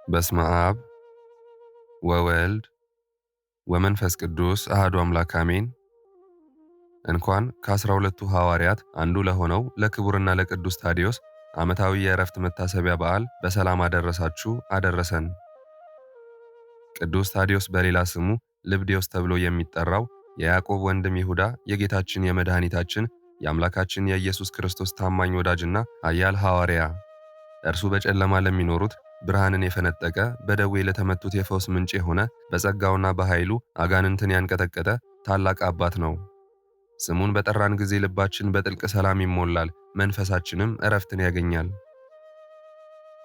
በስመ አብ ወወልድ ወመንፈስ ቅዱስ አሐዱ አምላክ አሜን። እንኳን ከ12ቱ ሐዋርያት አንዱ ለሆነው ለክቡርና ለቅዱስ ታዲዮስ ዓመታዊ የዕረፍት መታሰቢያ በዓል በሰላም አደረሳችሁ አደረሰን። ቅዱስ ታዲዮስ በሌላ ስሙ ልብድዮስ ተብሎ የሚጠራው የያዕቆብ ወንድም ይሁዳ የጌታችን የመድኃኒታችን የአምላካችን የኢየሱስ ክርስቶስ ታማኝ ወዳጅና ኃያል ሐዋርያ፣ እርሱ በጨለማ ለሚኖሩት ብርሃንን የፈነጠቀ በደዌ ለተመቱት የፈውስ ምንጭ የሆነ በጸጋውና በኃይሉ አጋንንትን ያንቀጠቀጠ ታላቅ አባት ነው። ስሙን በጠራን ጊዜ ልባችን በጥልቅ ሰላም ይሞላል፣ መንፈሳችንም ዕረፍትን ያገኛል።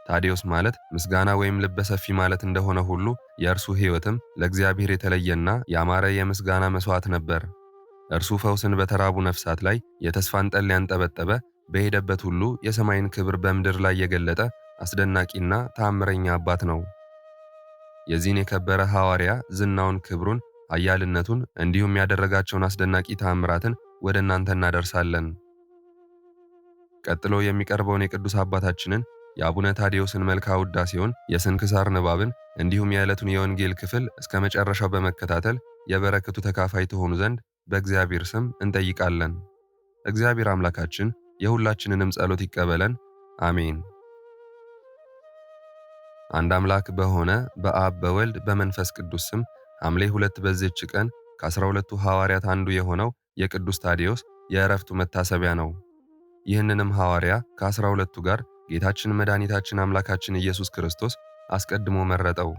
ታዲዮስ ማለት ምስጋና ወይም ልበ ሰፊ ማለት እንደሆነ ሁሉ የእርሱ ሕይወትም ለእግዚአብሔር የተለየና ያማረ የምስጋና መሥዋዕት ነበር። እርሱ ፈውስን በተራቡ ነፍሳት ላይ የተስፋን ጠል ያንጠበጠበ፣ በሄደበት ሁሉ የሰማይን ክብር በምድር ላይ የገለጠ አስደናቂና ተአምረኛ አባት ነው። የዚህን የከበረ ሐዋርያ ዝናውን፣ ክብሩን፣ ኃያልነቱን እንዲሁም ያደረጋቸውን አስደናቂ ተአምራትን ወደ እናንተ እናደርሳለን። ቀጥሎ የሚቀርበውን የቅዱስ አባታችንን የአቡነ ታዲዮስን መልክአ ውዳሴውን፣ የስንክሳር ንባብን እንዲሁም የዕለቱን የወንጌል ክፍል እስከ መጨረሻው በመከታተል የበረከቱ ተካፋይ ትሆኑ ዘንድ በእግዚአብሔር ስም እንጠይቃለን። እግዚአብሔር አምላካችን የሁላችንንም ጸሎት ይቀበለን፣ አሜን። አንድ አምላክ በሆነ በአብ በወልድ በመንፈስ ቅዱስ ስም ሐምሌ 2 በዚህች ቀን ከ12ቱ ሐዋርያት አንዱ የሆነው የቅዱስ ታዲዮስ የዕረፍቱ መታሰቢያ ነው። ይህንንም ሐዋርያ ከ12ቱ ጋር ጌታችን መድኃኒታችን አምላካችን ኢየሱስ ክርስቶስ አስቀድሞ መረጠው።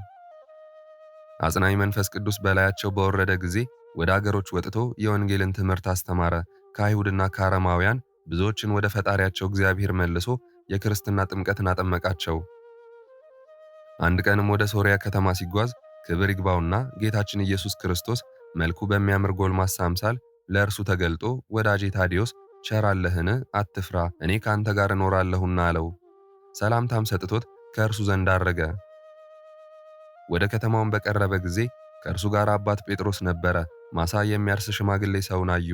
አጽናኝ መንፈስ ቅዱስ በላያቸው በወረደ ጊዜ ወደ አገሮች ወጥቶ የወንጌልን ትምህርት አስተማረ። ከአይሁድና ከአረማውያን ብዙዎችን ወደ ፈጣሪያቸው እግዚአብሔር መልሶ የክርስትና ጥምቀትን አጠመቃቸው። አንድ ቀንም ወደ ሶርያ ከተማ ሲጓዝ ክብር ይግባውና ጌታችን ኢየሱስ ክርስቶስ መልኩ በሚያምር ጎልማሳ አምሳል ለእርሱ ተገልጦ ወዳጄ ታዲዮስ ቸር አለህን? አትፍራ፣ እኔ ከአንተ ጋር እኖራለሁና አለው። ሰላምታም ሰጥቶት ከእርሱ ዘንድ አረገ። ወደ ከተማውን በቀረበ ጊዜ ከእርሱ ጋር አባት ጴጥሮስ ነበረ። ማሳ የሚያርስ ሽማግሌ ሰውን አዩ።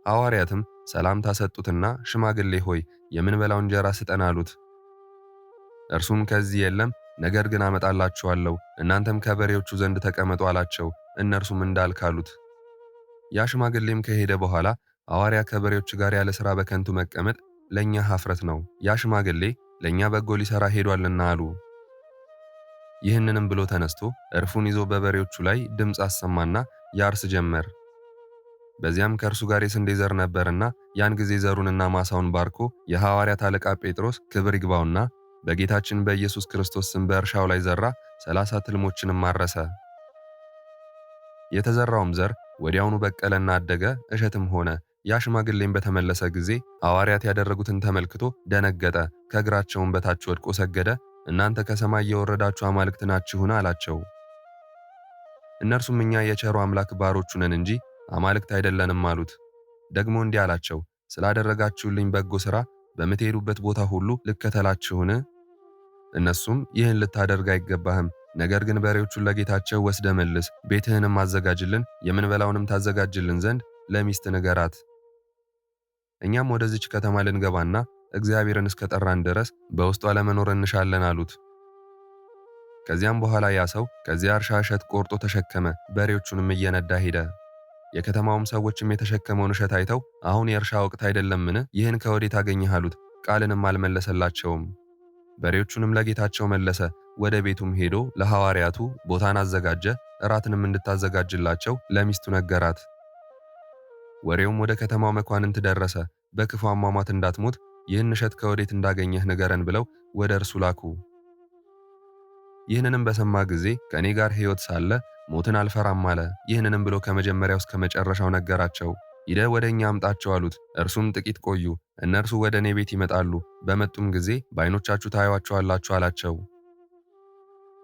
ሐዋርያትም ሰላምታ ሰጡትና ሽማግሌ ሆይ የምንበላው እንጀራ ስጠን አሉት። እርሱም ከዚህ የለም፣ ነገር ግን አመጣላችኋለሁ፣ እናንተም ከበሬዎቹ ዘንድ ተቀመጡ አላቸው። እነርሱም እንዳልክ አሉት። ያ ሽማግሌም ከሄደ በኋላ ሐዋርያ ከበሬዎች ጋር ያለ ሥራ በከንቱ መቀመጥ ለእኛ ኀፍረት ነው፣ ያ ሽማግሌ ለእኛ በጎ ሊሠራ ሄዷልና አሉ። ይህንንም ብሎ ተነስቶ እርፉን ይዞ በበሬዎቹ ላይ ድምፅ አሰማና ያርስ ጀመር። በዚያም ከእርሱ ጋር የስንዴ ዘር ነበርና ያን ጊዜ ዘሩንና ማሳውን ባርኮ የሐዋርያት አለቃ ጴጥሮስ ክብር ይግባውና በጌታችን በኢየሱስ ክርስቶስ ስም በእርሻው ላይ ዘራ። 30 ትልሞችንም አረሰ። የተዘራውም ዘር ወዲያውኑ በቀለና አደገ፣ እሸትም ሆነ። ያ ሽማግሌም በተመለሰ ጊዜ ሐዋርያት ያደረጉትን ተመልክቶ ደነገጠ፣ ከእግራቸውም በታች ወድቆ ሰገደ። እናንተ ከሰማይ የወረዳችሁ አማልክት ናችሁን? አላቸው። እነርሱም እኛ የቸሩ አምላክ ባሮቹ ነን እንጂ አማልክት አይደለንም አሉት። ደግሞ እንዲህ አላቸው፣ ስላደረጋችሁልኝ በጎ ሥራ በምትሄዱበት ቦታ ሁሉ ልከተላችሁን? እነሱም ይህን ልታደርግ አይገባህም፣ ነገር ግን በሬዎቹን ለጌታቸው ወስደ መልስ፣ ቤትህንም አዘጋጅልን፣ የምንበላውንም ታዘጋጅልን ዘንድ ለሚስት ንገራት። እኛም ወደዚች ከተማ ልንገባና እግዚአብሔርን እስከ ጠራን ድረስ በውስጧ ለመኖር እንሻለን አሉት። ከዚያም በኋላ ያ ሰው ከዚያ እርሻ እሸት ቆርጦ ተሸከመ፣ በሬዎቹንም እየነዳ ሄደ። የከተማውም ሰዎችም የተሸከመውን እሸት አይተው አሁን የእርሻ ወቅት አይደለምን? ይህን ከወዴት አገኘህ አሉት። ቃልንም አልመለሰላቸውም። በሬዎቹንም ለጌታቸው መለሰ። ወደ ቤቱም ሄዶ ለሐዋርያቱ ቦታን አዘጋጀ። እራትንም እንድታዘጋጅላቸው ለሚስቱ ነገራት። ወሬውም ወደ ከተማው መኳንንት ደረሰ። በክፉ አሟሟት እንዳትሞት ይህን እሸት ከወዴት እንዳገኘህ ንገረን ብለው ወደ እርሱ ላኩ። ይህንንም በሰማ ጊዜ ከእኔ ጋር ሕይወት ሳለ ሞትን አልፈራም አለ። ይህንንም ብሎ ከመጀመሪያው እስከ መጨረሻው ነገራቸው። ሂደህ ወደ እኛ አምጣቸው አሉት። እርሱም ጥቂት ቆዩ፣ እነርሱ ወደ እኔ ቤት ይመጣሉ፣ በመጡም ጊዜ በዓይኖቻችሁ ታዩዋቸዋላችሁ አላቸው።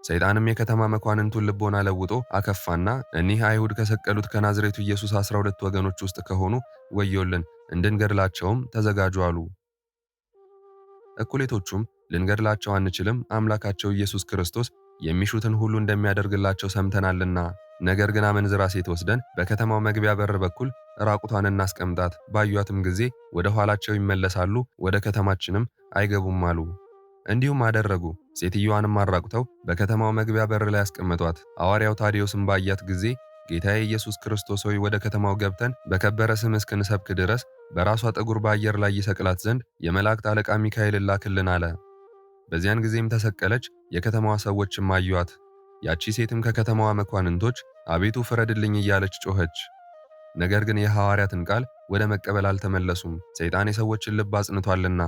ሰይጣንም የከተማ መኳንንቱን ልቦና ለውጦ አከፋና እኒህ አይሁድ ከሰቀሉት ከናዝሬቱ ኢየሱስ 12 ወገኖች ውስጥ ከሆኑ ወዮልን፣ እንድንገድላቸውም ተዘጋጁ አሉ። እኩሌቶቹም ልንገድላቸው አንችልም፣ አምላካቸው ኢየሱስ ክርስቶስ የሚሹትን ሁሉ እንደሚያደርግላቸው ሰምተናልና፣ ነገር ግን አመንዝራ ሴት ወስደን በከተማው መግቢያ በር በኩል ራቁቷን እናስቀምጣት፣ ባዩአትም ጊዜ ወደ ኋላቸው ይመለሳሉ፣ ወደ ከተማችንም አይገቡም አሉ። እንዲሁም አደረጉ። ሴትዮዋንም አራቁተው በከተማው መግቢያ በር ላይ አስቀመጧት። ሐዋርያው ታዲዮስም ባያት ጊዜ ጌታዬ ኢየሱስ ክርስቶስ ሆይ ወደ ከተማው ገብተን በከበረ ስም እስክንሰብክ ድረስ በራሷ ጠጉር በአየር ላይ ይሰቅላት ዘንድ የመላእክት አለቃ ሚካኤልን ላክልን አለ። በዚያን ጊዜም ተሰቀለች። የከተማዋ ሰዎችም አዩአት። ያቺ ሴትም ከከተማዋ መኳንንቶች አቤቱ ፍረድልኝ እያለች ጮኸች። ነገር ግን የሐዋርያትን ቃል ወደ መቀበል አልተመለሱም፣ ሰይጣን የሰዎችን ልብ አጽንቷልና።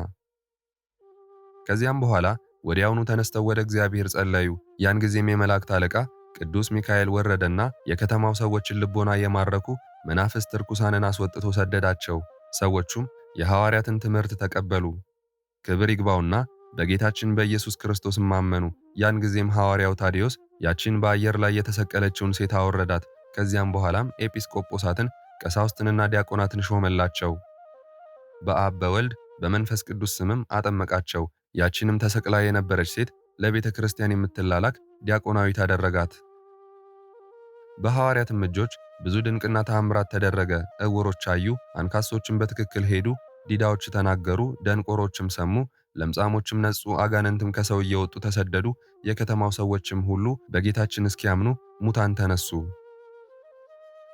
ከዚያም በኋላ ወዲያውኑ ተነስተው ወደ እግዚአብሔር ጸለዩ። ያን ጊዜም የመላእክት አለቃ ቅዱስ ሚካኤል ወረደና የከተማው ሰዎችን ልቦና የማረኩ መናፍስት ርኩሳንን አስወጥቶ ሰደዳቸው። ሰዎቹም የሐዋርያትን ትምህርት ተቀበሉ። ክብር ይግባውና በጌታችን በኢየሱስ ክርስቶስም አመኑ። ያን ጊዜም ሐዋርያው ታዲዮስ ያችን በአየር ላይ የተሰቀለችውን ሴት አወረዳት። ከዚያም በኋላም ኤጲስቆጶሳትን ቀሳውስትንና ዲያቆናትን ሾመላቸው። በአብ በወልድ በመንፈስ ቅዱስ ስምም አጠመቃቸው። ያችንም ተሰቅላ የነበረች ሴት ለቤተ ክርስቲያን የምትላላክ ዲያቆናዊት አደረጋት። በሐዋርያትም እጆች ብዙ ድንቅና ተአምራት ተደረገ። ዕውሮች አዩ፣ አንካሶችም በትክክል ሄዱ፣ ዲዳዎች ተናገሩ፣ ደንቆሮችም ሰሙ፣ ለምጻሞችም ነጹ፣ አጋንንትም ከሰው እየወጡ ተሰደዱ። የከተማው ሰዎችም ሁሉ በጌታችን እስኪያምኑ ሙታን ተነሱ።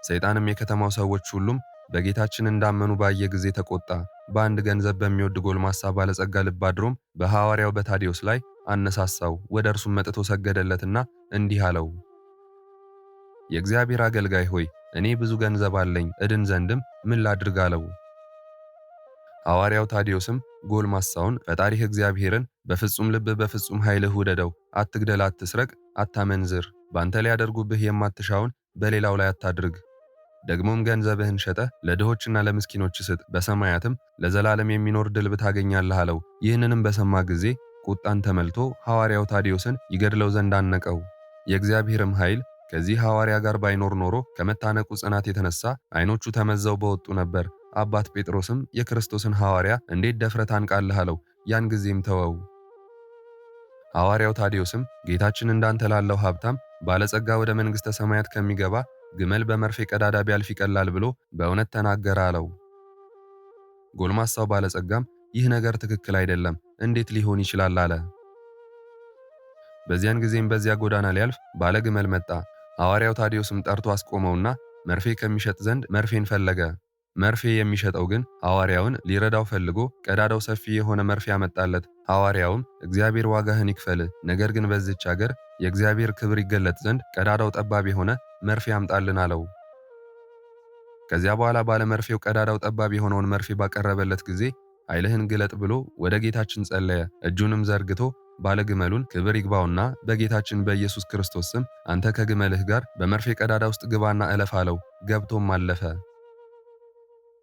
ሰይጣንም የከተማው ሰዎች ሁሉም በጌታችን እንዳመኑ ባየ ጊዜ ተቆጣ። በአንድ ገንዘብ በሚወድ ጎልማሳ ባለጸጋ ልብ አድሮም በሐዋርያው በታዲዮስ ላይ አነሳሳው። ወደ እርሱም መጥቶ ሰገደለትና እንዲህ አለው፣ የእግዚአብሔር አገልጋይ ሆይ እኔ ብዙ ገንዘብ አለኝ፣ እድን ዘንድም ምን ላድርግ አለው። ሐዋርያው ታዲዮስም ጎልማሳውን ፈጣሪህ እግዚአብሔርን በፍጹም ልብ በፍጹም ኃይልህ ውደደው፣ አትግደል፣ አትስረቅ፣ አታመንዝር፣ ባንተ ሊያደርጉብህ የማትሻውን በሌላው ላይ አታድርግ። ደግሞም ገንዘብህን ሸጠህ ለድሆችና ለምስኪኖች ስጥ፣ በሰማያትም ለዘላለም የሚኖር ድልብ ታገኛለህ አለው። ይህንንም በሰማ ጊዜ ቁጣን ተመልቶ ሐዋርያው ታዲዮስን ይገድለው ዘንድ አነቀው። የእግዚአብሔርም ኃይል ከዚህ ሐዋርያ ጋር ባይኖር ኖሮ ከመታነቁ ጽናት የተነሳ ዓይኖቹ ተመዘው በወጡ ነበር። አባት ጴጥሮስም የክርስቶስን ሐዋርያ እንዴት ደፍረህ ታንቃለህ አለው። ያን ጊዜም ተወው። ሐዋርያው ታዲዮስም ጌታችን እንዳንተ ላለው ሀብታም ባለጸጋ ወደ መንግሥተ ሰማያት ከሚገባ ግመል በመርፌ ቀዳዳ ቢያልፍ ይቀላል ብሎ በእውነት ተናገረ አለው። ጎልማሳው ባለጸጋም ይህ ነገር ትክክል አይደለም፣ እንዴት ሊሆን ይችላል አለ። በዚያን ጊዜም በዚያ ጎዳና ሊያልፍ ባለ ግመል መጣ። ሐዋርያው ታዲዮስም ጠርቶ አስቆመውና መርፌ ከሚሸጥ ዘንድ መርፌን ፈለገ። መርፌ የሚሸጠው ግን ሐዋርያውን ሊረዳው ፈልጎ ቀዳዳው ሰፊ የሆነ መርፌ አመጣለት። ሐዋርያውም እግዚአብሔር ዋጋህን ይክፈል፣ ነገር ግን በዚች አገር የእግዚአብሔር ክብር ይገለጥ ዘንድ ቀዳዳው ጠባብ የሆነ መርፌ አምጣልን አለው። ከዚያ በኋላ ባለ መርፌው ቀዳዳው ጠባብ የሆነውን መርፌ ባቀረበለት ጊዜ ኃይልህን ግለጥ ብሎ ወደ ጌታችን ጸለየ። እጁንም ዘርግቶ ባለ ግመሉን ክብር ይግባውና በጌታችን በኢየሱስ ክርስቶስ ስም አንተ ከግመልህ ጋር በመርፌ ቀዳዳ ውስጥ ግባና እለፍ አለው። ገብቶም አለፈ።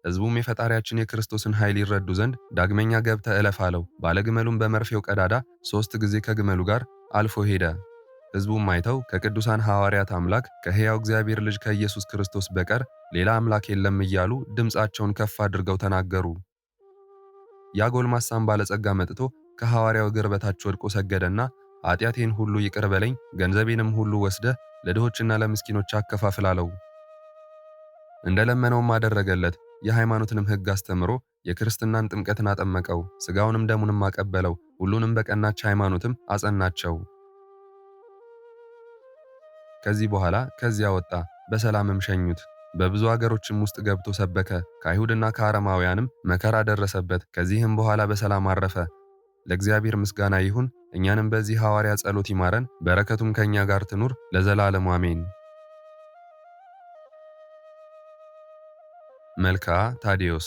ሕዝቡም የፈጣሪያችን የክርስቶስን ኃይል ይረዱ ዘንድ ዳግመኛ ገብተህ እለፍ አለው። ባለ ግመሉም በመርፌው ቀዳዳ 3 ጊዜ ከግመሉ ጋር አልፎ ሄደ። ሕዝቡም አይተው ከቅዱሳን ሐዋርያት አምላክ ከሕያው እግዚአብሔር ልጅ ከኢየሱስ ክርስቶስ በቀር ሌላ አምላክ የለም እያሉ ድምፃቸውን ከፍ አድርገው ተናገሩ። ያ ጎልማሳም ባለጸጋ መጥቶ ከሐዋርያው እግር በታች ወድቆ ሰገደና ኃጢአቴን ሁሉ ይቅር በለኝ፣ ገንዘቤንም ሁሉ ወስደህ ለድሆችና ለምስኪኖች አከፋፍል አለው። እንደለመነውም አደረገለት። የሃይማኖትንም ሕግ አስተምሮ የክርስትናን ጥምቀትን አጠመቀው። ሥጋውንም ደሙንም አቀበለው። ሁሉንም በቀናች ሃይማኖትም አጸናቸው። ከዚህ በኋላ ከዚያ ወጣ፣ በሰላምም ሸኙት። በብዙ አገሮችም ውስጥ ገብቶ ሰበከ። ከአይሁድና ከአረማውያንም መከራ ደረሰበት። ከዚህም በኋላ በሰላም አረፈ። ለእግዚአብሔር ምስጋና ይሁን። እኛንም በዚህ ሐዋርያ ጸሎት ይማረን፣ በረከቱም ከእኛ ጋር ትኑር ለዘላለሙ አሜን። መልክዓ ታዲዮስ።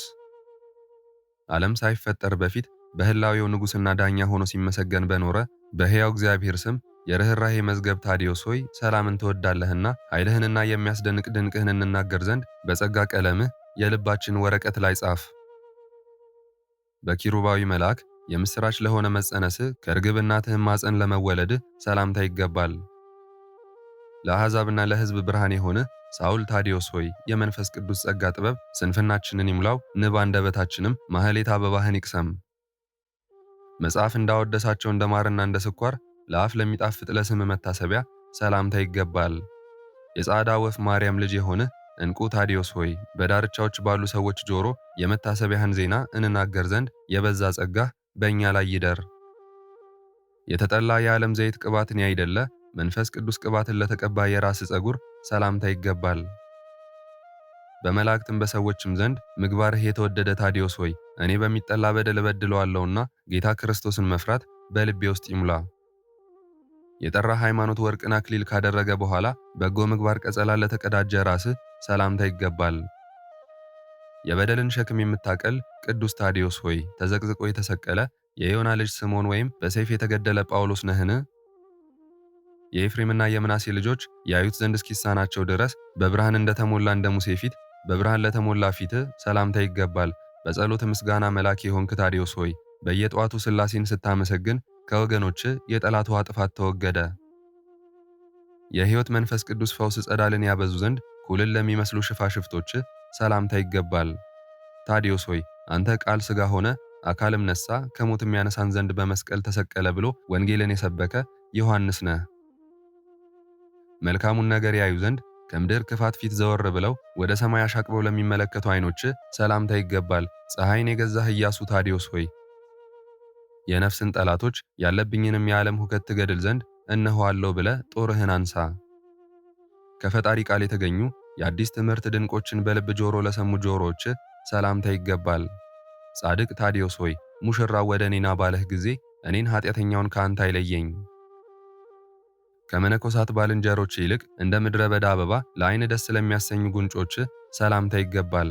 ዓለም ሳይፈጠር በፊት በሕላዌው ንጉሥና ዳኛ ሆኖ ሲመሰገን በኖረ በሕያው እግዚአብሔር ስም የርኅራኄ መዝገብ ታዲዮስ ሆይ ሰላምን ትወዳለህና ኃይልህንና የሚያስደንቅ ድንቅህን እንናገር ዘንድ በጸጋ ቀለምህ የልባችን ወረቀት ላይ ጻፍ። በኪሩባዊ መልአክ የምሥራች ለሆነ መጸነስህ ከርግብ እናትህም ማፀን ለመወለድህ ሰላምታ ይገባል። ለአሕዛብና ለሕዝብ ብርሃን የሆንህ ሳውል ታዲዮስ ሆይ የመንፈስ ቅዱስ ጸጋ ጥበብ ስንፍናችንን ይሙላው፣ ንብ አንደበታችንም ማህሌት አበባህን ይቅሰም። መጽሐፍ እንዳወደሳቸው እንደ ማርና እንደ ስኳር ለአፍ ለሚጣፍጥ ለስም መታሰቢያ ሰላምታ ይገባል። የጻዕዳ ወፍ ማርያም ልጅ የሆንህ ዕንቁ ታዲዮስ ሆይ በዳርቻዎች ባሉ ሰዎች ጆሮ የመታሰቢያህን ዜና እንናገር ዘንድ የበዛ ጸጋህ በእኛ ላይ ይደር። የተጠላ የዓለም ዘይት ቅባትን ያይደለ መንፈስ ቅዱስ ቅባትን ለተቀባ የራስ ጸጉር ሰላምታ ይገባል። በመላእክትም በሰዎችም ዘንድ ምግባርህ የተወደደ ታዲዮስ ሆይ እኔ በሚጠላ በደል እበድለዋለሁና ጌታ ክርስቶስን መፍራት በልቤ ውስጥ ይሙላ። የጠራ ሃይማኖት ወርቅን አክሊል ካደረገ በኋላ በጎ ምግባር ቀጸላ ለተቀዳጀ ራስህ ሰላምታ ይገባል። የበደልን ሸክም የምታቀል ቅዱስ ታዲዮስ ሆይ ተዘቅዝቆ የተሰቀለ የዮና ልጅ ስምዖን ወይም በሰይፍ የተገደለ ጳውሎስ ነህን? የኤፍሬምና የምናሴ ልጆች ያዩት ዘንድ እስኪሳናቸው ድረስ በብርሃን እንደተሞላ እንደ ሙሴ ፊት በብርሃን ለተሞላ ፊት ሰላምታ ይገባል። በጸሎት ምስጋና መላክ የሆንክ ታዲዮስ ሆይ በየጠዋቱ ሥላሴን ስታመሰግን ከወገኖች የጠላት ውሃ ጥፋት ተወገደ። የሕይወት መንፈስ ቅዱስ ፈውስ ጸዳልን ያበዙ ዘንድ ኩልን ለሚመስሉ ሽፋሽፍቶች ሰላምታ ይገባል። ታዲዮስ ሆይ አንተ ቃል ሥጋ ሆነ አካልም ነሳ ከሞት የሚያነሳን ዘንድ በመስቀል ተሰቀለ ብሎ ወንጌልን የሰበከ ዮሐንስ ነህ። መልካሙን ነገር ያዩ ዘንድ ከምድር ክፋት ፊት ዘወር ብለው ወደ ሰማይ አሻቅበው ለሚመለከቱ ዓይኖች ሰላምታ ይገባል። ፀሐይን የገዛህ ኢያሱ ታዲዮስ ሆይ የነፍስን ጠላቶች ያለብኝንም የዓለም ሁከት ትገድል ዘንድ እነሆ አለው ብለህ ጦርህን አንሳ። ከፈጣሪ ቃል የተገኙ የአዲስ ትምህርት ድንቆችን በልብ ጆሮ ለሰሙ ጆሮዎች ሰላምታ ይገባል። ጻድቅ ታዲዮስ ሆይ ሙሽራው ወደ እኔ ና ባለህ ጊዜ እኔን ኃጢአተኛውን ከአንተ አይለየኝ። ከመነኮሳት ባልንጀሮች ይልቅ እንደ ምድረ በዳ አበባ ለዓይን ደስ ለሚያሰኙ ጉንጮች ሰላምታ ይገባል።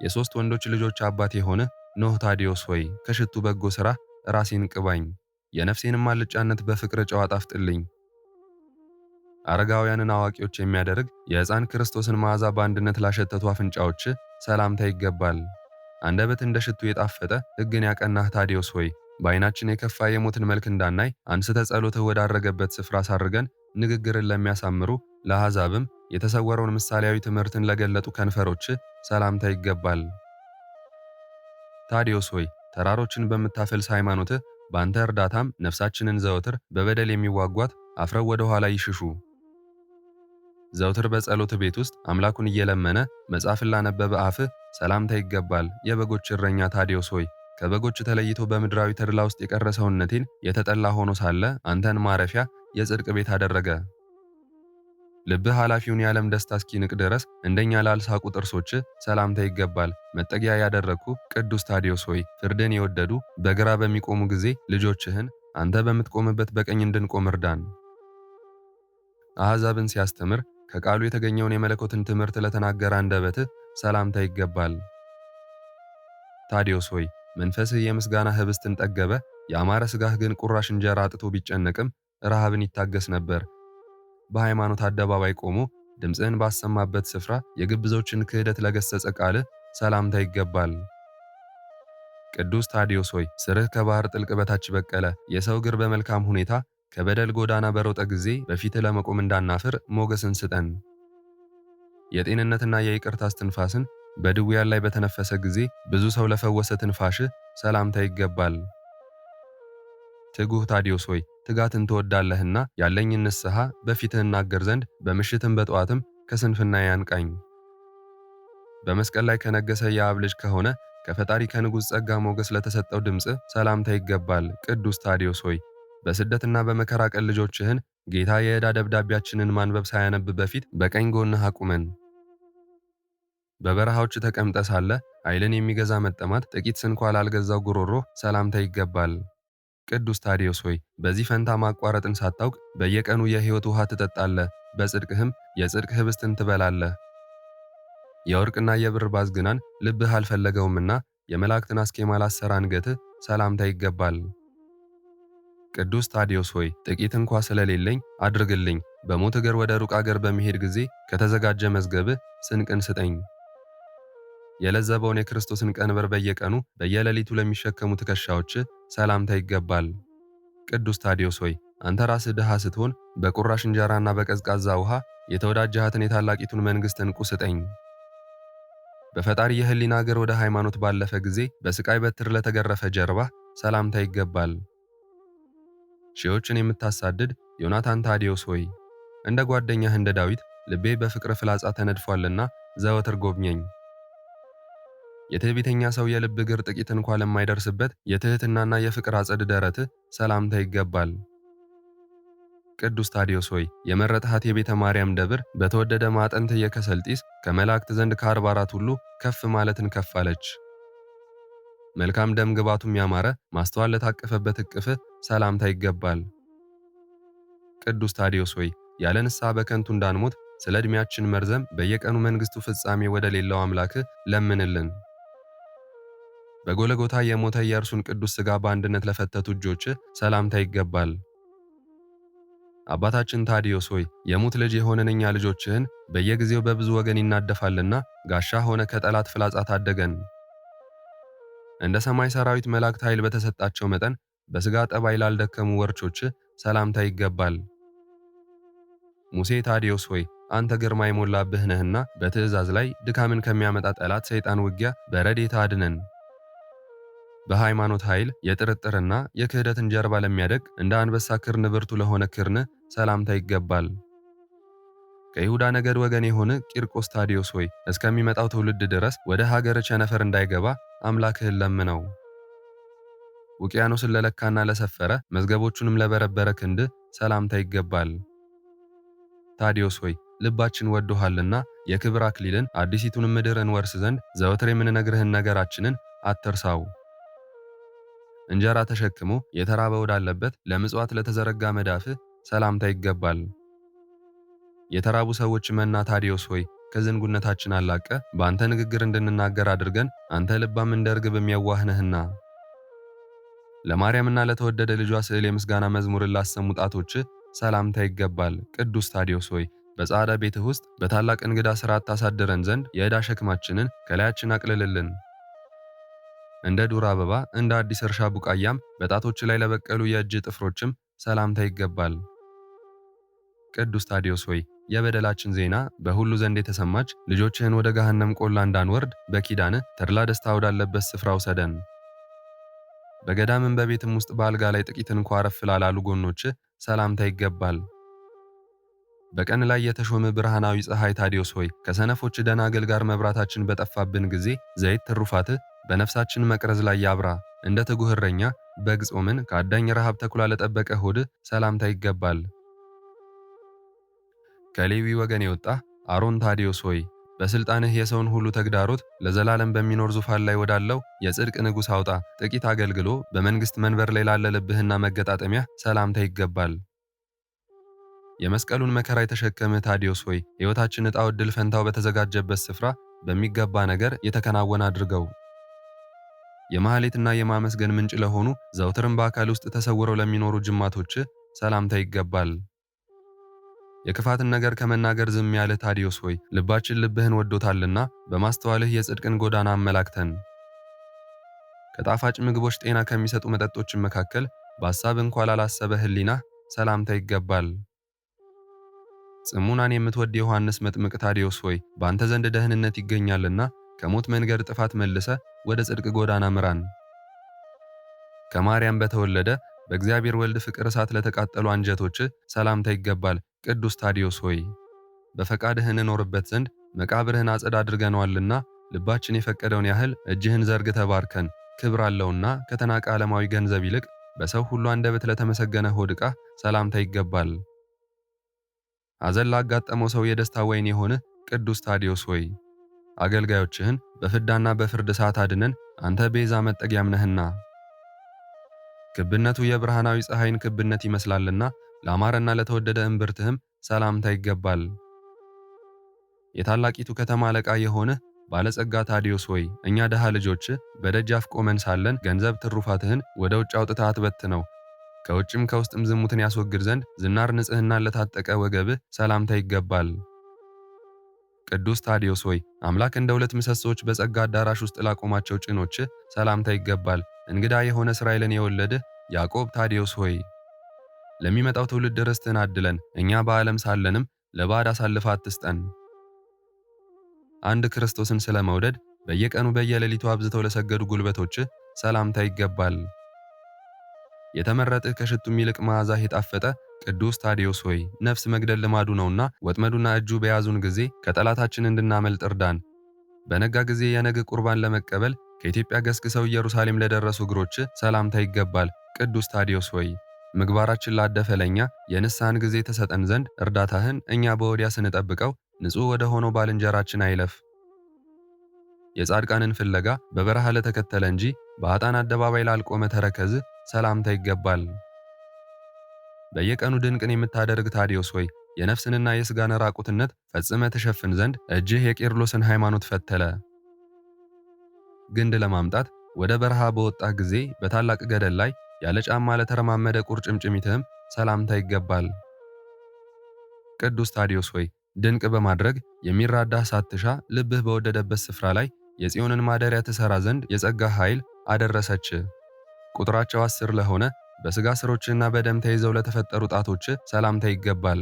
የሦስት ወንዶች ልጆች አባት የሆነ ኖህ ታዲዮስ ሆይ ከሽቱ በጎ ሥራ ራሴን ቅባኝ፣ የነፍሴንም አልጫነት በፍቅር ጨው አጣፍጥልኝ። አረጋውያንን አዋቂዎች የሚያደርግ የሕፃን ክርስቶስን መዓዛ በአንድነት ላሸተቱ አፍንጫዎች ሰላምታ ይገባል። አንደበት እንደ ሽቱ የጣፈጠ ሕግን ያቀናህ ታዲዮስ ሆይ በዓይናችን የከፋ የሞትን መልክ እንዳናይ አንስተ ጸሎትህ ወዳረገበት ስፍራ ሳርገን ንግግርን ለሚያሳምሩ ለአሕዛብም የተሰወረውን ምሳሌያዊ ትምህርትን ለገለጡ ከንፈሮች ሰላምታ ይገባል። ታዲዮስ ሆይ ተራሮችን በምታፈልስ ሃይማኖትህ በአንተ እርዳታም ነፍሳችንን ዘወትር በበደል የሚዋጓት አፍረው ወደ ኋላ ይሽሹ። ዘውትር በጸሎት ቤት ውስጥ አምላኩን እየለመነ መጽሐፍን ላነበበ አፍህ ሰላምታ ይገባል። የበጎች እረኛ ታዲዮስ ሆይ ከበጎች ተለይቶ በምድራዊ ተድላ ውስጥ የቀረ ሰውነቴን የተጠላ ሆኖ ሳለ አንተን ማረፊያ የጽድቅ ቤት አደረገ። ልብህ ኃላፊውን የዓለም ደስታ እስኪንቅ ድረስ እንደኛ ላልሳቁ ጥርሶች ሰላምታ ይገባል። መጠጊያ ያደረግኩ ቅዱስ ታዲዮስ ሆይ ፍርድን የወደዱ በግራ በሚቆሙ ጊዜ ልጆችህን አንተ በምትቆምበት በቀኝ እንድንቆም እርዳን። አሕዛብን ሲያስተምር ከቃሉ የተገኘውን የመለኮትን ትምህርት ለተናገረ አንደበትህ ሰላምታ ይገባል። ታዲዮስ ሆይ መንፈስህ የምስጋና ህብስትን ጠገበ፣ ያማረ ሥጋህ ግን ቁራሽ እንጀራ አጥቶ ቢጨነቅም ረሃብን ይታገስ ነበር። በሃይማኖት አደባባይ ቆሞ ድምፅህን ባሰማበት ስፍራ የግብዞችን ክህደት ለገሰጸ ቃልህ ሰላምታ ይገባል። ቅዱስ ታዲዮስ ሆይ ስርህ ከባህር ጥልቅ በታች በቀለ፣ የሰው እግር በመልካም ሁኔታ ከበደል ጎዳና በሮጠ ጊዜ በፊትህ ለመቆም እንዳናፍር ሞገስን ስጠን። የጤንነትና የይቅርታ እስትንፋስን በድውያን ላይ በተነፈሰ ጊዜ ብዙ ሰው ለፈወሰ ትንፋሽህ ሰላምታ ይገባል። ትጉህ ታዲዮስ ሆይ ትጋትን ትወዳለህና ያለኝን ንስሐ በፊትህ እናገር ዘንድ በምሽትም በጠዋትም ከስንፍና ያንቃኝ። በመስቀል ላይ ከነገሰ የአብ ልጅ ከሆነ ከፈጣሪ ከንጉሥ ጸጋ ሞገስ ለተሰጠው ድምፅ ሰላምታ ይገባል። ቅዱስ ታዲዮስ ሆይ በስደትና በመከራ ቀን ልጆችህን ጌታ የዕዳ ደብዳቤያችንን ማንበብ ሳያነብ በፊት በቀኝ ጎንህ አቁመን። በበረሃዎች ተቀምጠ ሳለ ኃይልን የሚገዛ መጠማት ጥቂት ስንኳ ላልገዛው ጉሮሮ ሰላምታ ይገባል። ቅዱስ ታዲዮስ ሆይ በዚህ ፈንታ ማቋረጥን ሳታውቅ በየቀኑ የሕይወት ውሃ ትጠጣለህ፣ በጽድቅህም የጽድቅ ህብስትን ትበላለህ። የወርቅና የብር ባዝግናን ልብህ አልፈለገውምና የመላእክትን አስኬማ ላሰረ አንገትህ ሰላምታ ይገባል። ቅዱስ ታዲዮስ ሆይ ጥቂት እንኳ ስለሌለኝ አድርግልኝ፣ በሞት እግር ወደ ሩቅ አገር በሚሄድ ጊዜ ከተዘጋጀ መዝገብህ ስንቅን ስጠኝ። የለዘበውን የክርስቶስን ቀንበር በየቀኑ በየሌሊቱ ለሚሸከሙ ትከሻዎች ሰላምታ ይገባል። ቅዱስ ታዲዮስ ሆይ አንተ ራስህ ድሃ ስትሆን በቁራሽ እንጀራና በቀዝቃዛ ውሃ የተወዳጀሃትን የታላቂቱን መንግሥት ዕንቁ ስጠኝ። በፈጣሪ የህሊና እግር ወደ ሃይማኖት ባለፈ ጊዜ በስቃይ በትር ለተገረፈ ጀርባ ሰላምታ ይገባል። ሺዎችን የምታሳድድ ዮናታን ታዲዮስ ሆይ እንደ ጓደኛህ እንደ ዳዊት ልቤ በፍቅር ፍላጻ ተነድፏልና ዘወትር ጎብኘኝ። የትዕቢተኛ ሰው የልብ እግር ጥቂት እንኳ ለማይደርስበት የትህትናና የፍቅር አጸድ ደረትህ ሰላምታ ይገባል። ቅዱስ ታዲዮስ ሆይ የመረጥሃት የቤተ ማርያም ደብር በተወደደ ማዕጠንት የከሰል ጢስ ከመላእክት ዘንድ ከ44 ሁሉ ከፍ ማለትን ከፍ አለች። መልካም ደም ግባቱም ያማረ ማስተዋል ለታቀፈበት እቅፍህ ሰላምታ ይገባል። ቅዱስ ታዲዮስ ሆይ ያለ ንስሐ በከንቱ እንዳንሞት ስለ ዕድሜያችን መርዘም በየቀኑ መንግሥቱ ፍጻሜ ወደ ሌለው አምላክህ ለምንልን። በጎለጎታ የሞተ የእርሱን ቅዱስ ሥጋ በአንድነት ለፈተቱ እጆችህ ሰላምታ ይገባል። አባታችን ታዲዮስ ሆይ የሙት ልጅ የሆንን እኛ ልጆችህን በየጊዜው በብዙ ወገን ይናደፋልና ጋሻ ሆነ ከጠላት ፍላጻ ታደገን። እንደ ሰማይ ሰራዊት መላእክት ኃይል በተሰጣቸው መጠን በሥጋ ጠባይ ላልደከሙ ወርቾችህ ሰላምታ ይገባል። ሙሴ ታዲዮስ ሆይ አንተ ግርማ የሞላብህ ነህና በትእዛዝ ላይ ድካምን ከሚያመጣ ጠላት ሰይጣን ውጊያ በረድኤትህ አድነን። በሃይማኖት ኃይል የጥርጥርና የክህደትን ጀርባ ለሚያደቅ እንደ አንበሳ ክርን ብርቱ ለሆነ ክርን ሰላምታ ይገባል። ከይሁዳ ነገድ ወገን የሆነ ቂርቆስ ታዲዮስ ሆይ እስከሚመጣው ትውልድ ድረስ ወደ ሀገር ቸነፈር እንዳይገባ አምላክህን ለምነው። ውቅያኖስን ለለካና ለሰፈረ መዝገቦቹንም ለበረበረ ክንድ ሰላምታ ይገባል። ታዲዮስ ሆይ ልባችን ወዶሃልና የክብር አክሊልን አዲሲቱን ምድር እንወርስ ዘንድ ዘወትር የምንነግርህን ነገራችንን አትርሳው። እንጀራ ተሸክሞ የተራበ ወዳለበት ለምጽዋት ለተዘረጋ መዳፍህ ሰላምታ ይገባል። የተራቡ ሰዎች መና ታዲዮስ ሆይ ከዝንጉነታችን አላቀ በአንተ ንግግር እንድንናገር አድርገን አንተ ልባም እንደ ርግብ የዋህ ነህና። ለማርያምና ለተወደደ ልጇ ስዕል የምስጋና መዝሙርን ላሰሙ ጣቶችህ ሰላምታ ይገባል። ቅዱስ ታዲዮስ ሆይ በጻዕዳ ቤትህ ውስጥ በታላቅ እንግዳ ሥርዓት ታሳድረን ዘንድ የዕዳ ሸክማችንን ከላያችን አቅልልልን። እንደ ዱር አበባ እንደ አዲስ እርሻ ቡቃያም በጣቶች ላይ ለበቀሉ የእጅ ጥፍሮችም ሰላምታ ይገባል። ቅዱስ ታዲዮስ ሆይ የበደላችን ዜና በሁሉ ዘንድ የተሰማች ልጆችህን ወደ ገሃነም ቆላ እንዳንወርድ በኪዳንህ ተድላ ደስታ ወዳለበት ስፍራ ውሰደን። በገዳምም በቤትም ውስጥ በአልጋ ላይ ጥቂት እንኳ አረፍ ላላሉ ጎኖችህ ሰላምታ ይገባል። በቀን ላይ የተሾመ ብርሃናዊ ፀሐይ ታዲዮስ ሆይ ከሰነፎች ደናግል ጋር መብራታችን በጠፋብን ጊዜ ዘይት ትሩፋትህ በነፍሳችን መቅረዝ ላይ ያብራ። እንደ ትጉህ እረኛ በግ ጾምን ከአዳኝ ረሃብ ተኩላ ለጠበቀ ሆድህ ሰላምታ ይገባል። ከሌዊ ወገን የወጣ አሮን ታዲዮስ ሆይ በስልጣንህ የሰውን ሁሉ ተግዳሮት ለዘላለም በሚኖር ዙፋን ላይ ወዳለው የጽድቅ ንጉሥ አውጣ። ጥቂት አገልግሎ በመንግሥት መንበር ላይ ላለ ልብህና መገጣጠሚያ ሰላምታ ይገባል። የመስቀሉን መከራ የተሸከምህ ታዲዮስ ሆይ ሕይወታችን ዕጣ ዕድል ፈንታው በተዘጋጀበት ስፍራ በሚገባ ነገር የተከናወነ አድርገው። የማህሌትና የማመስገን ምንጭ ለሆኑ ዘውትርም በአካል ውስጥ ተሰውረው ለሚኖሩ ጅማቶችህ ሰላምታ ይገባል። የክፋትን ነገር ከመናገር ዝም ያለ ታዲዮስ ሆይ ልባችን ልብህን ወዶታልና በማስተዋልህ የጽድቅን ጎዳና አመላክተን። ከጣፋጭ ምግቦች ጤና ከሚሰጡ መጠጦችን መካከል በሐሳብ እንኳ ላላሰበ ሕሊናህ ሰላምታ ይገባል። ጽሙናን የምትወድ ዮሐንስ መጥምቅ ታዲዮስ ሆይ በአንተ ዘንድ ደህንነት ይገኛልና ከሞት መንገድ ጥፋት መልሰ ወደ ጽድቅ ጎዳና ምራን። ከማርያም በተወለደ በእግዚአብሔር ወልድ ፍቅር እሳት ለተቃጠሉ አንጀቶች ሰላምታ ይገባል። ቅዱስ ታዲዮስ ሆይ በፈቃድህ እንኖርበት ዘንድ መቃብርህን አጸድ አድርገነዋልና ልባችን የፈቀደውን ያህል እጅህን ዘርግተህ ባርከን። ክብር አለውና ከተናቀ ዓለማዊ ገንዘብ ይልቅ በሰው ሁሉ አንደበት ለተመሰገነ ሆድ ዕቃ ሰላምታ ይገባል። ሐዘን ላጋጠመው ሰው የደስታ ወይን የሆነ ቅዱስ ታዲዮስ ሆይ አገልጋዮችህን በፍዳና በፍርድ ሰዓት አድነን፣ አንተ ቤዛ መጠጊያም ነህና። ክብነቱ የብርሃናዊ ፀሐይን ክብነት ይመስላልና ለአማረና ለተወደደ እምብርትህም ሰላምታ ይገባል። የታላቂቱ ከተማ አለቃ የሆነ ባለጸጋ ታዲዮስ ሆይ እኛ ደሃ ልጆች በደጃፍ ቆመን ሳለን ገንዘብ ትሩፋትህን ወደ ውጭ አውጥተህ አትበትነው። ከውጭም ከውስጥም ዝሙትን ያስወግድ ዘንድ ዝናር ንጽህናን ለታጠቀ ወገብህ ሰላምታ ይገባል። ቅዱስ ታዲዮስ ሆይ አምላክ እንደ ሁለት ምሰሶች በጸጋ አዳራሽ ውስጥ ላቆማቸው ጭኖች ሰላምታ ይገባል። እንግዳ የሆነ እስራኤልን የወለድህ ያዕቆብ ታዲዮስ ሆይ ለሚመጣው ትውልድ ርስትህን አድለን፣ እኛ በዓለም ሳለንም ለባዕድ አሳልፈህ አትስጠን። አንድ ክርስቶስን ስለመውደድ በየቀኑ በየሌሊቱ አብዝተው ለሰገዱ ጉልበቶች ሰላምታ ይገባል። የተመረጥህ ከሽቱም ይልቅ መዓዛህ የጣፈጠ ቅዱስ ታዲዮስ ሆይ ነፍስ መግደል ልማዱ ነውና ወጥመዱና እጁ በያዙን ጊዜ ከጠላታችን እንድናመልጥ እርዳን። በነጋ ጊዜ የነግ ቁርባን ለመቀበል ከኢትዮጵያ ገስግሰው ኢየሩሳሌም ለደረሱ እግሮች ሰላምታ ይገባል። ቅዱስ ታዲዮስ ሆይ ምግባራችን ላደፈ ለኛ የንስሐን ጊዜ ተሰጠን ዘንድ እርዳታህን እኛ በወዲያ ስንጠብቀው ንጹሕ ወደ ሆነው ባልንጀራችን አይለፍ። የጻድቃንን ፍለጋ በበረሃ ለተከተለ እንጂ በኃጥአን አደባባይ ላልቆመ ተረከዝ ሰላምታ ይገባል። በየቀኑ ድንቅን የምታደርግ ታዲዮስ ሆይ የነፍስንና የሥጋን ራቁትነት ፈጽመ ትሸፍን ዘንድ እጅህ የቄርሎስን ሃይማኖት ፈተለ። ግንድ ለማምጣት ወደ በረሃ በወጣህ ጊዜ በታላቅ ገደል ላይ ያለ ጫማ ለተረማመደ ቁርጭምጭሚትህም ሰላምታ ይገባል። ቅዱስ ታዲዮስ ሆይ ድንቅ በማድረግ የሚራዳህ ሳትሻ ልብህ በወደደበት ስፍራ ላይ የጽዮንን ማደሪያ ትሠራ ዘንድ የጸጋህ ኃይል አደረሰች። ቁጥራቸው 10 ለሆነ በሥጋ ሥሮችና በደም ተይዘው ለተፈጠሩ ጣቶች ሰላምታ ይገባል።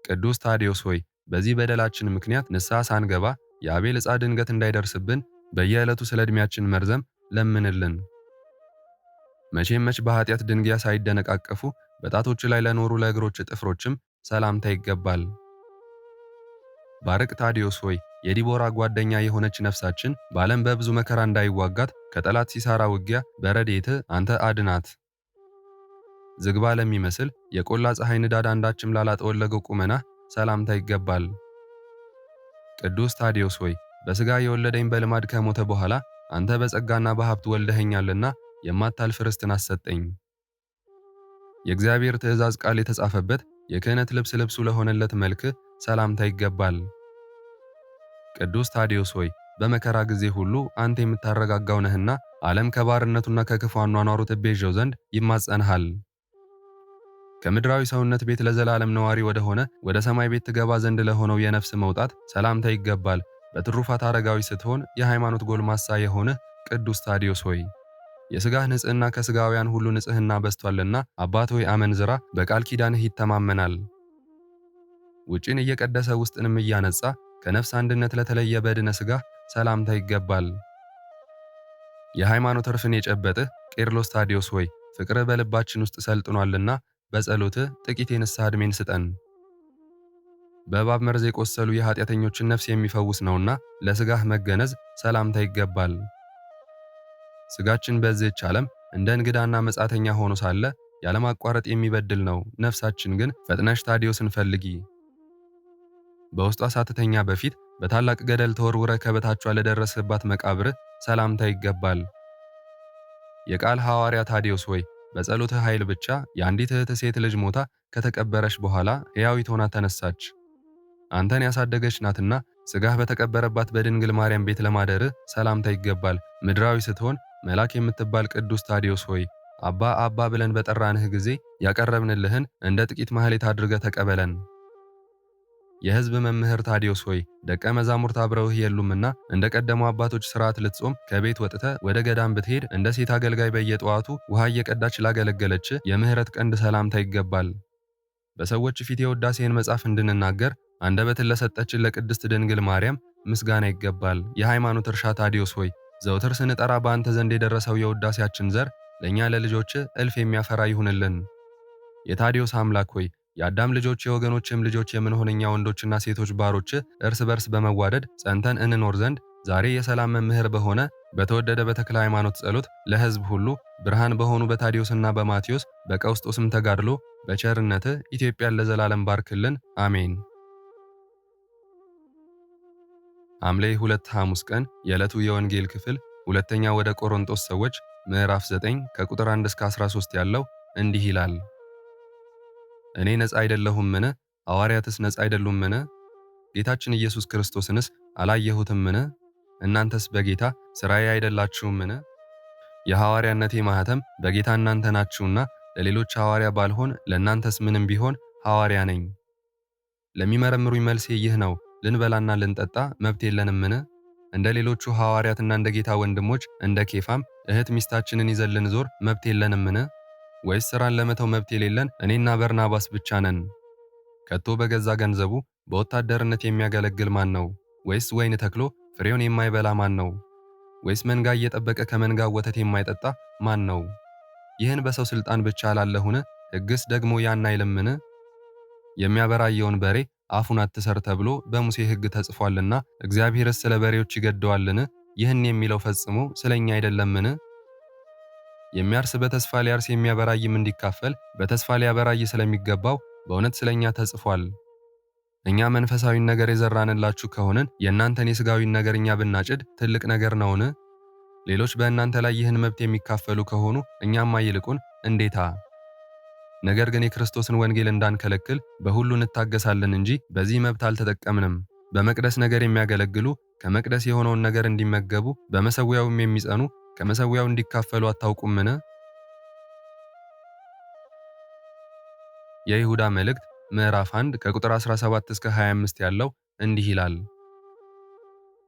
ቅዱስ ታዲዮስ ሆይ በዚህ በደላችን ምክንያት ንስሐ ሳንገባ የአቤል ዕፃ ድንገት እንዳይደርስብን በየዕለቱ ስለ ዕድሜያችን መርዘም ለምንልን። መቼም መች በኃጢአት ድንጋይ ሳይደነቃቀፉ በጣቶች ላይ ለኖሩ ለእግሮች ጥፍሮችም ሰላምታ ይገባል። ባርቅ ታዲዮስ ሆይ የዲቦራ ጓደኛ የሆነች ነፍሳችን በዓለም በብዙ መከራ እንዳይዋጋት ከጠላት ሲሳራ ውጊያ በረድኤት አንተ አድናት። ዝግባ ለሚመስል የቆላ ፀሐይ ንዳድ አንዳችም ላላጠወለገው ቁመናህ ሰላምታ ይገባል። ቅዱስ ታዲዮስ ሆይ በሥጋ የወለደኝ በልማድ ከሞተ በኋላ አንተ በጸጋና በሀብት ወልደኸኛልና የማታልፍ ርስትን አሰጠኝ። የእግዚአብሔር ትእዛዝ ቃል የተጻፈበት የክህነት ልብስ ልብሱ ለሆነለት መልክ ሰላምታ ይገባል። ቅዱስ ታዲዮስ ሆይ በመከራ ጊዜ ሁሉ አንተ የምታረጋጋው ነህና ዓለም ከባርነቱና ከክፉ አኗኗሩ ትቤዠው ዘንድ ይማጸንሃል። ከምድራዊ ሰውነት ቤት ለዘላለም ነዋሪ ወደሆነ ወደ ሰማይ ቤት ትገባ ዘንድ ለሆነው የነፍስ መውጣት ሰላምታ ይገባል። በትሩፋት አረጋዊ ስትሆን የሃይማኖት ጎልማሳ የሆንህ ቅዱስ ታዲዮስ ሆይ የሥጋህ ንጽሕና ከሥጋውያን ሁሉ ንጽሕና በስቷልና አባት ሆይ አመንዝራ በቃል ኪዳንህ ይተማመናል። ውጪን እየቀደሰ ውስጥንም እያነጻ ከነፍስ አንድነት ለተለየ በድነ ሥጋህ ሰላምታ ይገባል። የሃይማኖት እርፍን የጨበጥህ ቄርሎስ ታዲዮስ ሆይ ፍቅርህ በልባችን ውስጥ ሰልጥኗልና በጸሎትህ ጥቂት የንስሐ ዕድሜን ስጠን። በእባብ መርዝ የቆሰሉ የኃጢአተኞችን ነፍስ የሚፈውስ ነውና ለሥጋህ መገነዝ ሰላምታ ይገባል። ሥጋችን በዚህች ዓለም እንደ እንግዳና መጻተኛ ሆኖ ሳለ ያለማቋረጥ የሚበድል ነው። ነፍሳችን ግን ፈጥነሽ ታዲዮስን ፈልጊ። በውስጧ ሳትተኛ በፊት በታላቅ ገደል ተወርውረ ከበታቿ ለደረስህባት መቃብር ሰላምታ ይገባል። የቃል ሐዋርያ ታዲዮስ ሆይ በጸሎትህ ኃይል ብቻ የአንዲት እህት ሴት ልጅ ሞታ ከተቀበረች በኋላ ሕያዊት ሆና ተነሳች። አንተን ያሳደገች ናትና ሥጋህ በተቀበረባት በድንግል ማርያም ቤት ለማደርህ ሰላምታ ይገባል። ምድራዊ ስትሆን መልአክ የምትባል ቅዱስ ታዲዮስ ሆይ አባ አባ ብለን በጠራንህ ጊዜ ያቀረብንልህን እንደ ጥቂት ማህሌት አድርገህ ተቀበለን። የሕዝብ መምህር ታዲዮስ ሆይ ደቀ መዛሙርት አብረውህ የሉምና እንደ ቀደሙ አባቶች ሥርዓት ልትጾም ከቤት ወጥተህ ወደ ገዳም ብትሄድ እንደ ሴት አገልጋይ በየጠዋቱ ውሃ እየቀዳች ላገለገለች የምህረት ቀንድ ሰላምታ ይገባል። በሰዎች ፊት የውዳሴን መጽሐፍ እንድንናገር አንደበትን ለሰጠችን ለቅድስት ድንግል ማርያም ምስጋና ይገባል። የሃይማኖት እርሻ ታዲዮስ ሆይ ዘውትር ስንጠራ በአንተ ዘንድ የደረሰው የውዳሴያችን ዘር ለእኛ ለልጆች እልፍ የሚያፈራ ይሁንልን። የታዲዮስ አምላክ ሆይ የአዳም ልጆች የወገኖችም ልጆች የምንሆን እኛ ወንዶችና ሴቶች ባሮች እርስ በርስ በመዋደድ ጸንተን እንኖር ዘንድ ዛሬ የሰላም መምህር በሆነ በተወደደ በተክለ ሃይማኖት ጸሎት ለሕዝብ ሁሉ ብርሃን በሆኑ በታዲዮስና በማቴዎስ በቀውስጦስም ተጋድሎ በቸርነት ኢትዮጵያን ለዘላለም ባርክልን፣ አሜን። ሐምሌ 2 ሐሙስ ቀን የዕለቱ የወንጌል ክፍል ሁለተኛ ወደ ቆሮንቶስ ሰዎች ምዕራፍ 9 ከቁጥር 1 እስከ 13 ያለው እንዲህ ይላል። እኔ ነፃ አይደለሁምን? ሐዋርያትስ ነፃ አይደሉምን? ጌታችን ኢየሱስ ክርስቶስንስ አላየሁትምን? እናንተስ በጌታ ሥራዬ አይደላችሁምን? የሐዋርያነቴ ማኅተም በጌታ እናንተ ናችሁና ለሌሎች ሐዋርያ ባልሆን ለእናንተስ ምንም ቢሆን ሐዋርያ ነኝ። ለሚመረምሩኝ መልሴ ይህ ነው፣ ልንበላና ልንጠጣ መብት የለንምን? እንደ ሌሎቹ ሐዋርያትና እንደ ጌታ ወንድሞች እንደ ኬፋም እህት ሚስታችንን ይዘን ልንዞር መብት የለንምን? ወይስ ሥራን ለመተው መብት የሌለን እኔና በርናባስ ብቻ ነን? ከቶ በገዛ ገንዘቡ በወታደርነት የሚያገለግል ማን ነው? ወይስ ወይን ተክሎ ፍሬውን የማይበላ ማን ነው? ወይስ መንጋ እየጠበቀ ከመንጋ ወተት የማይጠጣ ማን ነው? ይህን በሰው ሥልጣን ብቻ አላለሁን? ሕግስ ደግሞ ያን አይልምን? የሚያበራየውን በሬ አፉን አትሰር ተብሎ በሙሴ ሕግ ተጽፏልና እግዚአብሔርስ ስለ በሬዎች ይገደዋልን? ይህን የሚለው ፈጽሞ ስለኛ አይደለምን? የሚያርስ በተስፋ ሊያርስ የሚያበራይም እንዲካፈል በተስፋ ሊያበራይ ስለሚገባው በእውነት ስለኛ ተጽፏል። እኛ መንፈሳዊን ነገር የዘራንላችሁ ከሆንን የእናንተን የሥጋዊን ነገር እኛ ብናጭድ ትልቅ ነገር ነውን? ሌሎች በእናንተ ላይ ይህን መብት የሚካፈሉ ከሆኑ እኛማ ይልቁን እንዴታ! ነገር ግን የክርስቶስን ወንጌል እንዳንከለክል በሁሉ እንታገሳለን እንጂ በዚህ መብት አልተጠቀምንም። በመቅደስ ነገር የሚያገለግሉ ከመቅደስ የሆነውን ነገር እንዲመገቡ፣ በመሠዊያውም የሚጸኑ ከመሠዊያው እንዲካፈሉ አታውቁምን? የይሁዳ መልእክት ምዕራፍ 1 ከቁጥር 17 እስከ 25 ያለው እንዲህ ይላል።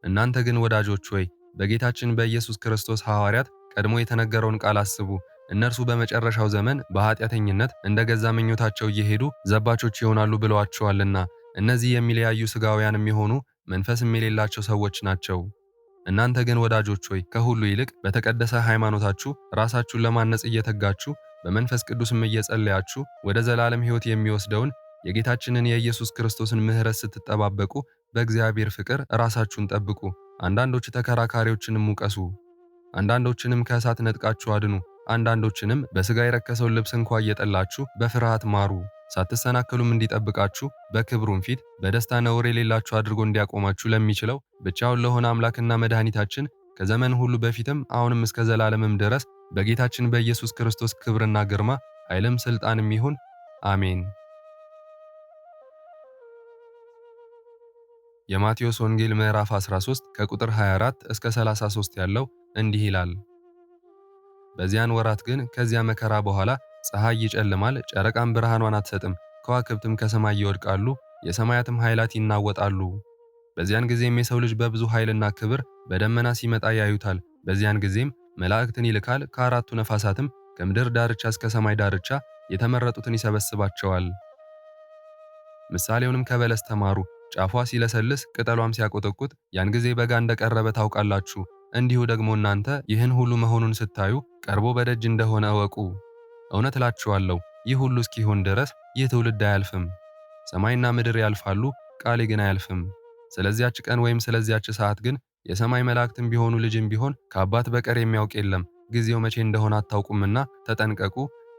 እናንተ ግን ወዳጆች ሆይ በጌታችን በኢየሱስ ክርስቶስ ሐዋርያት ቀድሞ የተነገረውን ቃል አስቡ። እነርሱ በመጨረሻው ዘመን በኃጢአተኝነት እንደ ገዛ ምኞታቸው እየሄዱ ዘባቾች ይሆናሉ ብለዋቸዋልና፣ እነዚህ የሚለያዩ ሥጋውያንም የሆኑ መንፈስም የሌላቸው ሰዎች ናቸው። እናንተ ግን ወዳጆች ሆይ ከሁሉ ይልቅ በተቀደሰ ሃይማኖታችሁ ራሳችሁን ለማነጽ እየተጋችሁ በመንፈስ ቅዱስም እየጸለያችሁ ወደ ዘላለም ሕይወት የሚወስደውን የጌታችንን የኢየሱስ ክርስቶስን ምሕረት ስትጠባበቁ በእግዚአብሔር ፍቅር ራሳችሁን ጠብቁ። አንዳንዶች ተከራካሪዎችንም ውቀሱ፣ አንዳንዶችንም ከእሳት ነጥቃችሁ አድኑ፣ አንዳንዶችንም በሥጋ የረከሰውን ልብስ እንኳ እየጠላችሁ በፍርሃት ማሩ። ሳትሰናከሉም እንዲጠብቃችሁ በክብሩም ፊት በደስታ ነውር የሌላችሁ አድርጎ እንዲያቆማችሁ ለሚችለው ብቻውን ለሆነ አምላክና መድኃኒታችን ከዘመን ሁሉ በፊትም አሁንም እስከ ዘላለምም ድረስ በጌታችን በኢየሱስ ክርስቶስ ክብርና ግርማ ኃይልም ሥልጣንም ይሁን፣ አሜን። የማቴዎስ ወንጌል ምዕራፍ 13 ከቁጥር 24 እስከ 33 ያለው እንዲህ ይላል። በዚያን ወራት ግን ከዚያ መከራ በኋላ ፀሐይ ይጨልማል፣ ጨረቃም ብርሃኗን አትሰጥም፣ ከዋክብትም ከሰማይ ይወድቃሉ፣ የሰማያትም ኃይላት ይናወጣሉ። በዚያን ጊዜም የሰው ልጅ በብዙ ኃይልና ክብር በደመና ሲመጣ ያዩታል። በዚያን ጊዜም መላእክትን ይልካል፣ ከአራቱ ነፋሳትም ከምድር ዳርቻ እስከ ሰማይ ዳርቻ የተመረጡትን ይሰበስባቸዋል። ምሳሌውንም ከበለስ ተማሩ። ጫፏ ሲለሰልስ ቅጠሏም ሲያቆጠቁጥ ያን ጊዜ በጋ እንደቀረበ ታውቃላችሁ። እንዲሁ ደግሞ እናንተ ይህን ሁሉ መሆኑን ስታዩ ቀርቦ በደጅ እንደሆነ እወቁ። እውነት እላችኋለሁ ይህ ሁሉ እስኪሆን ድረስ ይህ ትውልድ አያልፍም። ሰማይና ምድር ያልፋሉ፣ ቃሌ ግን አያልፍም። ስለዚያች ቀን ወይም ስለዚያች ሰዓት ግን የሰማይ መላእክትም ቢሆኑ ልጅም ቢሆን ከአባት በቀር የሚያውቅ የለም። ጊዜው መቼ እንደሆነ አታውቁምና ተጠንቀቁ፣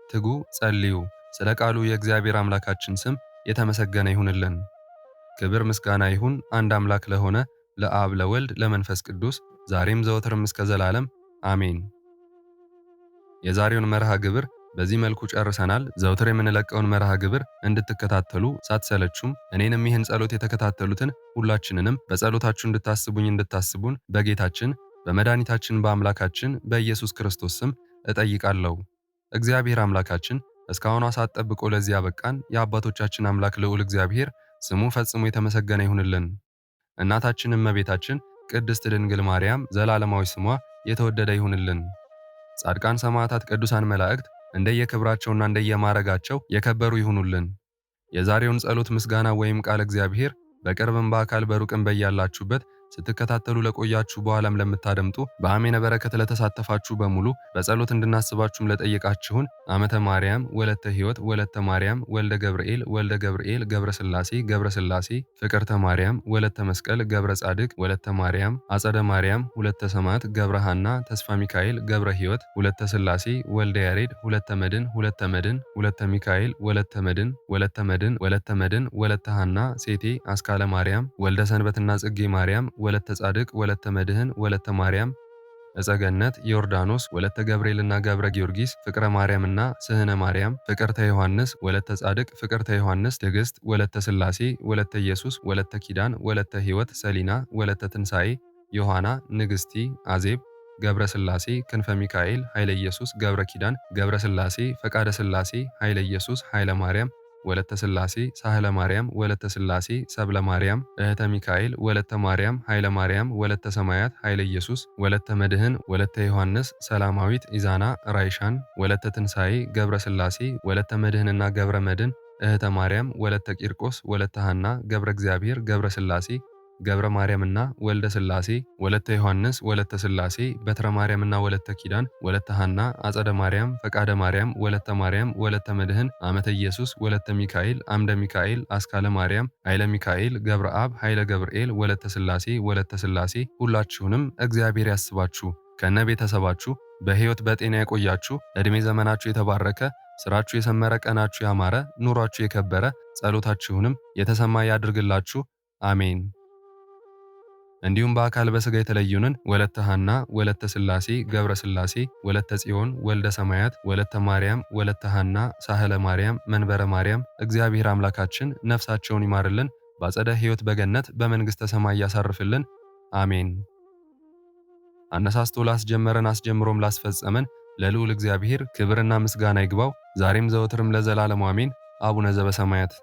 ትጉ፣ ጸልዩ። ስለ ቃሉ የእግዚአብሔር አምላካችን ስም የተመሰገነ ይሁንልን። ክብር ምስጋና ይሁን አንድ አምላክ ለሆነ ለአብ ለወልድ ለመንፈስ ቅዱስ ዛሬም ዘወትርም እስከ ዘላለም አሜን። የዛሬውን መርሃ ግብር በዚህ መልኩ ጨርሰናል። ዘወትር የምንለቀውን መርሃ ግብር እንድትከታተሉ ሳትሰለቹም እኔንም ይህን ጸሎት የተከታተሉትን ሁላችንንም በጸሎታችሁ እንድታስቡን በጌታችን በመድኃኒታችን በአምላካችን በኢየሱስ ክርስቶስ ስም እጠይቃለሁ። እግዚአብሔር አምላካችን እስካሁኗ ሰዓት ጠብቆ ለዚህ ያበቃን የአባቶቻችን አምላክ ልዑል እግዚአብሔር ስሙ ፈጽሞ የተመሰገነ ይሁንልን። እናታችን እመቤታችን ቅድስት ድንግል ማርያም ዘላለማዊ ስሟ የተወደደ ይሁንልን። ጻድቃን ሰማዕታት፣ ቅዱሳን መላእክት እንደየክብራቸውና እንደየማረጋቸው የከበሩ ይሁኑልን። የዛሬውን ጸሎት ምስጋና ወይም ቃል እግዚአብሔር በቅርብም በአካል በሩቅም በያላችሁበት ስትከታተሉ ለቆያችሁ በኋላም ለምታደምጡ በአሜነ በረከት ለተሳተፋችሁ በሙሉ በጸሎት እንድናስባችሁም ለጠየቃችሁን አመተ ማርያም ወለተ ሕይወት ወለተ ማርያም ወልደ ገብርኤል ገብረ ሥላሴ ፍቅርተ ማርያም ወለተ መስቀል ገብረ ጻድቅ ወለተ ማርያም አጸደ ማርያም ሁለተ ሰማዕት ገብረ ሐና ተስፋ ሚካኤል ገብረ ሕይወት ሁለተ ሥላሴ ወልደ ያሬድ ሁለተ መድን ሁለተ ሚካኤል ወለተ መድን ወለተ ሐና ሴቴ አስካለ ማርያም ወልደ ሰንበትና ጽጌ ማርያም ወለተ ጻድቅ ወለተ መድህን ወለተ ማርያም እጸገነት ዮርዳኖስ ወለተ ገብርኤልና ገብረ ጊዮርጊስ ፍቅረ ማርያምና ስህነ ማርያም ፍቅርተ ዮሐንስ ወለተ ጻድቅ ፍቅርተ ዮሐንስ ትዕግስት ወለተ ሥላሴ ወለተ ኢየሱስ ወለተ ኪዳን ወለተ ሕይወት ሰሊና ወለተ ትንሣኤ ዮሐና ንግሥቲ አዜብ ገብረ ሥላሴ ክንፈ ሚካኤል ኃይለ ኢየሱስ ገብረ ኪዳን ገብረ ሥላሴ ፈቃደ ሥላሴ ኃይለ ኢየሱስ ኃይለ ማርያም ወለተ ሥላሴ ሳህለ ማርያም ወለተ ሥላሴ ሰብለ ማርያም እህተ ሚካኤል ወለተ ማርያም ኃይለ ማርያም ወለተ ሰማያት ኃይለ ኢየሱስ ወለተ መድህን ወለተ ዮሐንስ ሰላማዊት ኢዛና ራይሻን ወለተ ትንሣኤ ገብረ ሥላሴ ወለተ መድህንና ገብረ መድን እህተ ማርያም ወለተ ቂርቆስ ወለተ ሐና ገብረ እግዚአብሔር ገብረ ሥላሴ ገብረ ማርያምና ወልደ ሥላሴ፣ ወለተ ዮሐንስ፣ ወለተ ሥላሴ፣ በትረ ማርያምና ወለተ ኪዳን፣ ወለተ ሐና፣ አጸደ ማርያም፣ ፈቃደ ማርያም፣ ወለተ ማርያም፣ ወለተ መድህን፣ አመተ ኢየሱስ፣ ወለተ ሚካኤል፣ አምደ ሚካኤል፣ አስካለ ማርያም፣ ኃይለ ሚካኤል፣ ገብረ አብ፣ ኃይለ ገብርኤል፣ ወለተ ሥላሴ፣ ወለተ ሥላሴ ሁላችሁንም እግዚአብሔር ያስባችሁ ከነ ቤተሰባችሁ በሕይወት በጤና ያቆያችሁ። ዕድሜ ዘመናችሁ የተባረከ፣ ስራችሁ የሰመረ፣ ቀናችሁ ያማረ፣ ኑሯችሁ የከበረ፣ ጸሎታችሁንም የተሰማ ያድርግላችሁ። አሜን። እንዲሁም በአካል በሥጋ የተለዩንን ወለተ ሐና፣ ወለተ ሥላሴ፣ ገብረ ሥላሴ፣ ወለተ ጽዮን፣ ወልደ ሰማያት፣ ወለተ ማርያም፣ ወለተ ሐና፣ ሳህለ ማርያም፣ መንበረ ማርያም እግዚአብሔር አምላካችን ነፍሳቸውን ይማርልን፣ በአጸደ ሕይወት በገነት በመንግሥተ ሰማይ ያሳርፍልን። አሜን። አነሳስቶ ላስጀመረን አስጀምሮም ላስፈጸመን ለልዑል እግዚአብሔር ክብርና ምስጋና ይግባው ዛሬም ዘወትርም ለዘላለሙ አሜን። አቡነ ዘበሰማያት